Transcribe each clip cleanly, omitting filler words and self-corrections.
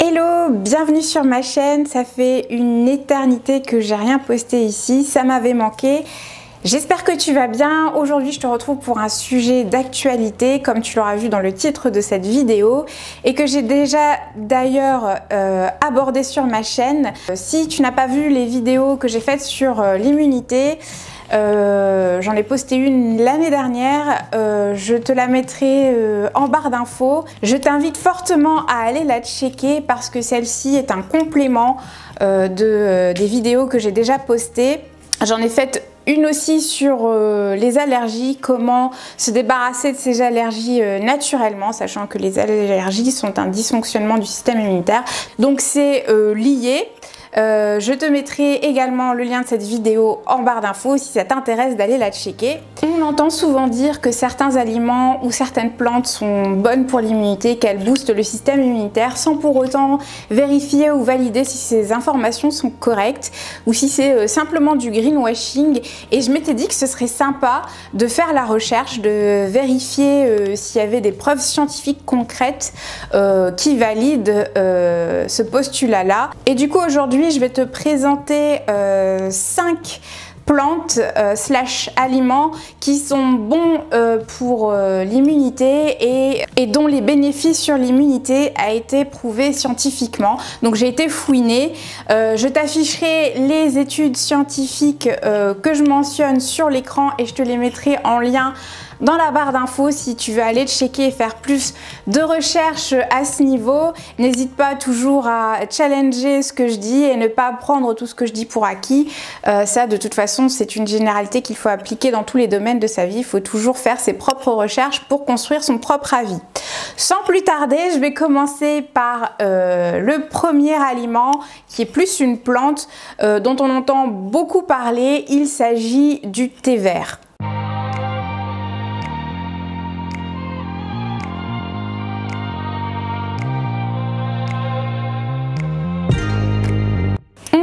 Hello, bienvenue sur ma chaîne. Ça fait une éternité que j'ai rien posté ici, ça m'avait manqué. J'espère que tu vas bien. Aujourd'hui, je te retrouve pour un sujet d'actualité, comme tu l'auras vu dans le titre de cette vidéo, et que j'ai déjà d'ailleurs abordé sur ma chaîne. Si tu n'as pas vu les vidéos que j'ai faites sur l'immunité, j'en ai posté une l'année dernière, je te la mettrai en barre d'infos. Je t'invite fortement à aller la checker parce que celle-ci est un complément des vidéos que j'ai déjà postées. J'en ai fait une aussi sur les allergies, comment se débarrasser de ces allergies naturellement, sachant que les allergies sont un dysfonctionnement du système immunitaire. Donc c'est lié. Je te mettrai également le lien de cette vidéo en barre d'infos si ça t'intéresse d'aller la checker. On entend souvent dire que certains aliments ou certaines plantes sont bonnes pour l'immunité, qu'elles boostent le système immunitaire sans pour autant vérifier ou valider si ces informations sont correctes ou si c'est simplement du greenwashing. Et je m'étais dit que ce serait sympa de faire la recherche, de vérifier s'il y avait des preuves scientifiques concrètes qui valident ce postulat-là. Et du coup aujourd'hui, je vais te présenter 5 plantes slash aliments qui sont bons pour l'immunité et dont les bénéfices sur l'immunité a été prouvé scientifiquement. Donc j'ai été fouinée. Je t'afficherai les études scientifiques que je mentionne sur l'écran et je te les mettrai en lien dans la barre d'infos si tu veux aller checker et faire plus de recherches à ce niveau. N'hésite pas toujours à challenger ce que je dis et ne pas prendre tout ce que je dis pour acquis. Ça, de toute façon, c'est une généralité qu'il faut appliquer dans tous les domaines de sa vie. Il faut toujours faire ses propres recherches pour construire son propre avis. Sans plus tarder, je vais commencer par le premier aliment qui est plus une plante dont on entend beaucoup parler. Il s'agit du thé vert.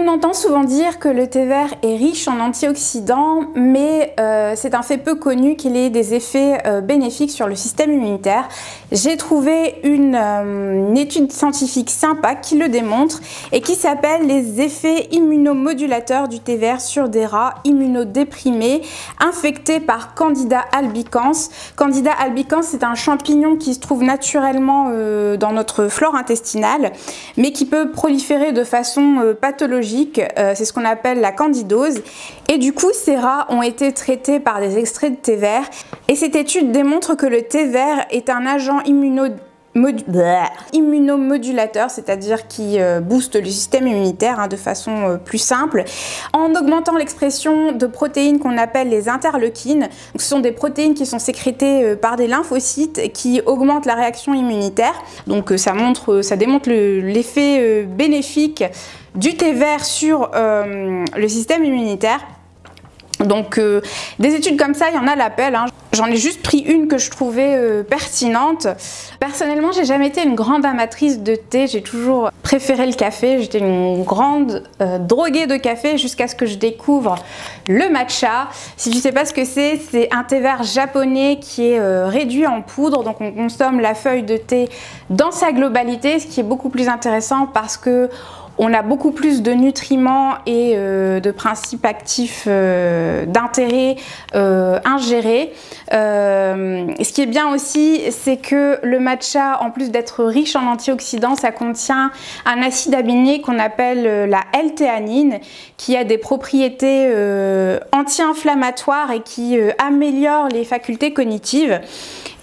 On entend souvent dire que le thé vert est riche en antioxydants, mais c'est un fait peu connu qu'il ait des effets bénéfiques sur le système immunitaire. J'ai trouvé une étude scientifique sympa qui le démontre et qui s'appelle les effets immunomodulateurs du thé vert sur des rats immunodéprimés infectés par Candida albicans. Candida albicans, c'est un champignon qui se trouve naturellement dans notre flore intestinale, mais qui peut proliférer de façon pathologique. C'est ce qu'on appelle la candidose, et du coup ces rats ont été traités par des extraits de thé vert et cette étude démontre que le thé vert est un agent immunomodulateur, c'est-à-dire qui booste le système immunitaire de façon plus simple, en augmentant l'expression de protéines qu'on appelle les interleukines. Donc, ce sont des protéines qui sont sécrétées par des lymphocytes qui augmentent la réaction immunitaire. Donc ça démontre l'effet bénéfique du thé vert sur le système immunitaire. Donc des études comme ça, il y en a l'appel. J'en ai juste pris une que je trouvais pertinente. Personnellement, j'ai jamais été une grande amatrice de thé, j'ai toujours préféré le café. J'étais une grande droguée de café jusqu'à ce que je découvre le matcha. Si tu sais pas ce que c'est un thé vert japonais qui est réduit en poudre. Donc on consomme la feuille de thé dans sa globalité, ce qui est beaucoup plus intéressant parce que on a beaucoup plus de nutriments et de principes actifs d'intérêt ingérés. Ce qui est bien aussi, c'est que le matcha, en plus d'être riche en antioxydants, ça contient un acide aminé qu'on appelle la L-théanine, qui a des propriétés anti-inflammatoires et qui améliore les facultés cognitives.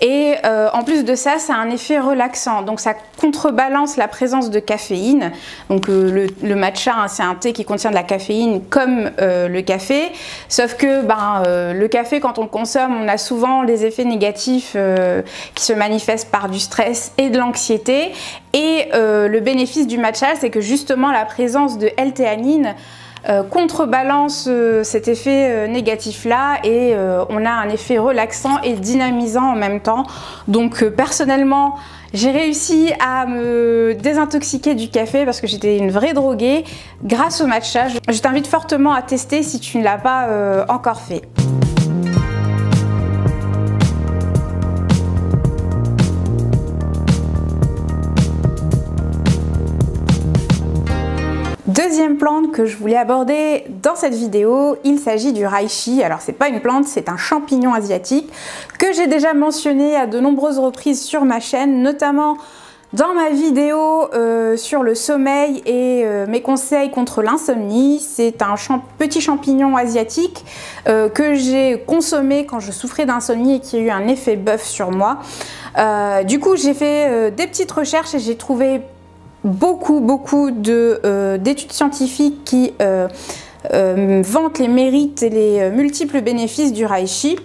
Et en plus de ça, ça a un effet relaxant, donc ça contrebalance la présence de caféine. Donc le matcha, c'est un thé qui contient de la caféine comme le café, sauf que le café, quand on le consomme, on a souvent les effets négatifs qui se manifestent par du stress et de l'anxiété. Et le bénéfice du matcha, c'est que justement la présence de L-théanine contrebalance cet effet négatif là et on a un effet relaxant et dynamisant en même temps. Donc personnellement, j'ai réussi à me désintoxiquer du café parce que j'étais une vraie droguée grâce au matcha. Je t'invite fortement à tester si tu ne l'as pas encore fait. Deuxième plante que je voulais aborder dans cette vidéo, il s'agit du reishi. Alors c'est pas une plante, c'est un champignon asiatique que j'ai déjà mentionné à de nombreuses reprises sur ma chaîne, notamment dans ma vidéo sur le sommeil et mes conseils contre l'insomnie. C'est un petit champignon asiatique que j'ai consommé quand je souffrais d'insomnie et qui a eu un effet bœuf sur moi. Du coup j'ai fait des petites recherches et j'ai trouvé beaucoup d'études scientifiques qui vantent les mérites et les multiples bénéfices du reishi.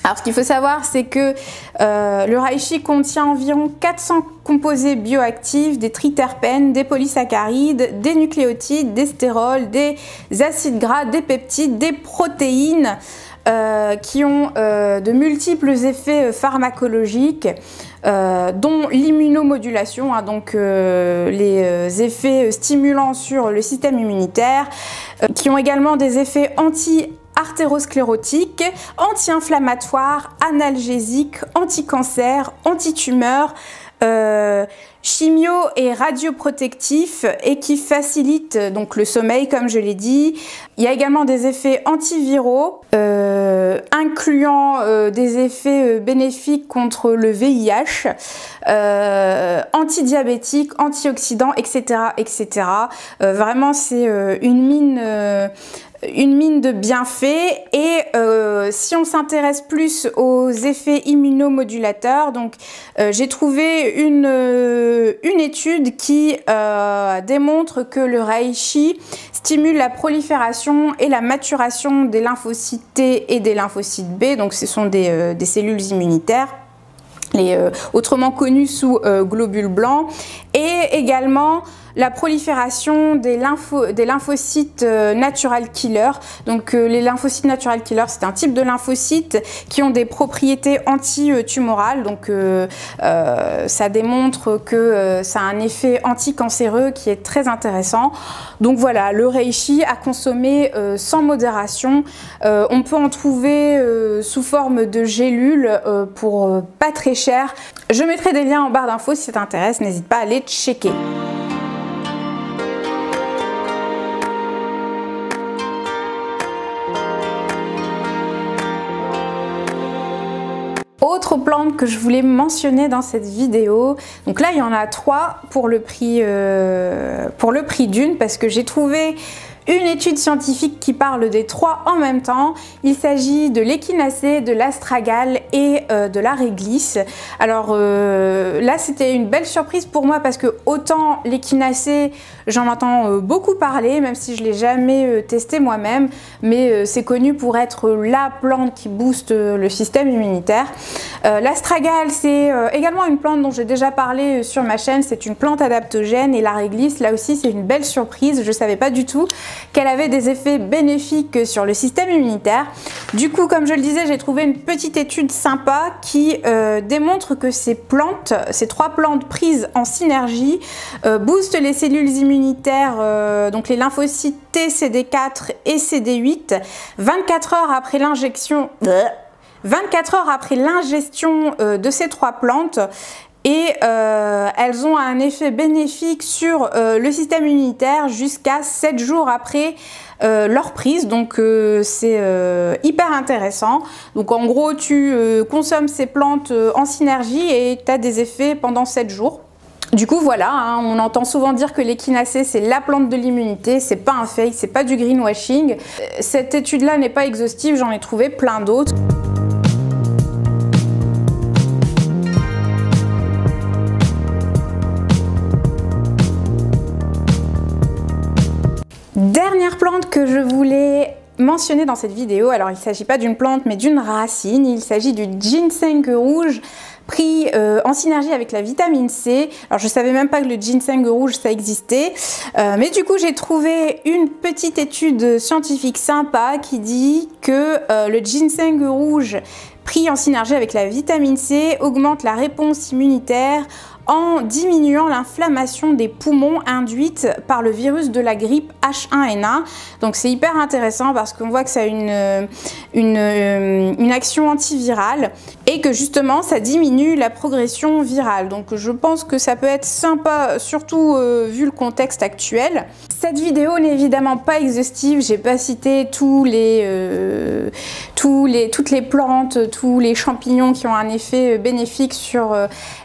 Alors ce qu'il faut savoir, c'est que le reishi contient environ 400 composés bioactifs, des triterpènes, des polysaccharides, des nucléotides, des stérols, des acides gras, des peptides, des protéines qui ont de multiples effets pharmacologiques, dont l'immunomodulation, hein, donc les effets stimulants sur le système immunitaire, qui ont également des effets anti-artérosclérotiques, anti-inflammatoires, analgésiques, anti-cancer, anti-tumeurs, chimio et radioprotectifs et qui facilitent donc le sommeil comme je l'ai dit. Il y a également des effets antiviraux incluant des effets bénéfiques contre le VIH, antidiabétiques, antioxydants, etc. etc. Vraiment c'est une mine de bienfaits. Et si on s'intéresse plus aux effets immunomodulateurs, donc j'ai trouvé une étude qui démontre que le reishi stimule la prolifération et la maturation des lymphocytes T et des lymphocytes B, donc ce sont des cellules immunitaires, autrement connues sous globules blancs, et également la prolifération des lymphocytes natural killer. Donc les lymphocytes natural killer, c'est un type de lymphocytes qui ont des propriétés anti-tumorales. Donc ça démontre que ça a un effet anti-cancéreux qui est très intéressant. Donc voilà, le reishi à consommer sans modération. On peut en trouver sous forme de gélules pour pas très cher. Je mettrai des liens en barre d'infos si ça t'intéresse, n'hésite pas à les checker. Autre plante que je voulais mentionner dans cette vidéo, donc là il y en a 3 pour le prix d'une, parce que j'ai trouvé une étude scientifique qui parle des 3 en même temps. Il s'agit de l'échinacée, de l'astragale et de la réglisse. Alors là c'était une belle surprise pour moi parce que autant l'échinacée j'en entends beaucoup parler, même si je ne l'ai jamais testé moi-même, mais c'est connu pour être la plante qui booste le système immunitaire. L'astragale c'est également une plante dont j'ai déjà parlé sur ma chaîne, c'est une plante adaptogène, et la réglisse là aussi c'est une belle surprise, je ne savais pas du tout qu'elle avait des effets bénéfiques sur le système immunitaire. Du coup, comme je le disais, j'ai trouvé une petite étude sympa qui démontre que ces 3 plantes prises en synergie boostent les cellules immunitaires, donc les lymphocytes T, CD4 et CD8, 24 heures après l'ingestion de ces 3 plantes. Et elles ont un effet bénéfique sur le système immunitaire jusqu'à 7 jours après leur prise. Donc c'est hyper intéressant. Donc en gros tu consommes ces plantes en synergie et tu as des effets pendant 7 jours. Du coup voilà, hein, on entend souvent dire que l'échinacée c'est la plante de l'immunité, c'est pas un fake, c'est pas du greenwashing. Cette étude là n'est pas exhaustive, j'en ai trouvé plein d'autres. Dernière plante que je voulais mentionner dans cette vidéo, alors il ne s'agit pas d'une plante mais d'une racine, il s'agit du ginseng rouge pris en synergie avec la vitamine C. Alors je savais même pas que le ginseng rouge ça existait, mais du coup j'ai trouvé une petite étude scientifique sympa qui dit que le ginseng rouge pris en synergie avec la vitamine C augmente la réponse immunitaire en diminuant l'inflammation des poumons induite par le virus de la grippe H1N1. Donc c'est hyper intéressant parce qu'on voit que ça a une action antivirale et que justement ça diminue la progression virale. Donc je pense que ça peut être sympa, surtout vu le contexte actuel. Cette vidéo n'est évidemment pas exhaustive, j'ai pas cité toutes les plantes, tous les champignons qui ont un effet bénéfique sur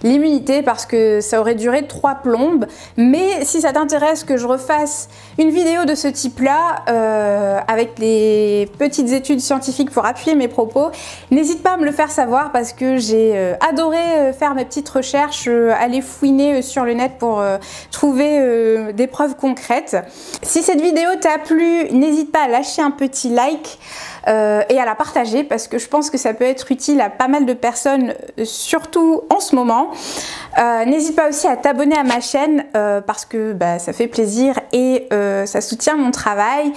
l'immunité parce que ça aurait duré 3 plombes. Mais si ça t'intéresse que je refasse une vidéo de ce type-là, avec les petites études scientifiques pour appuyer mes propos, n'hésite pas à me le faire savoir parce que j'ai adoré faire mes petites recherches, aller fouiner sur le net pour trouver des preuves concrètes. Si cette vidéo t'a plu, n'hésite pas à lâcher un petit like et à la partager parce que je pense que ça peut être utile à pas mal de personnes, surtout en ce moment. N'hésite pas aussi à t'abonner à ma chaîne parce que ça fait plaisir et ça soutient mon travail.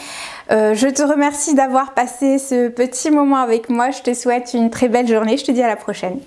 Je te remercie d'avoir passé ce petit moment avec moi. Je te souhaite une très belle journée. Je te dis à la prochaine.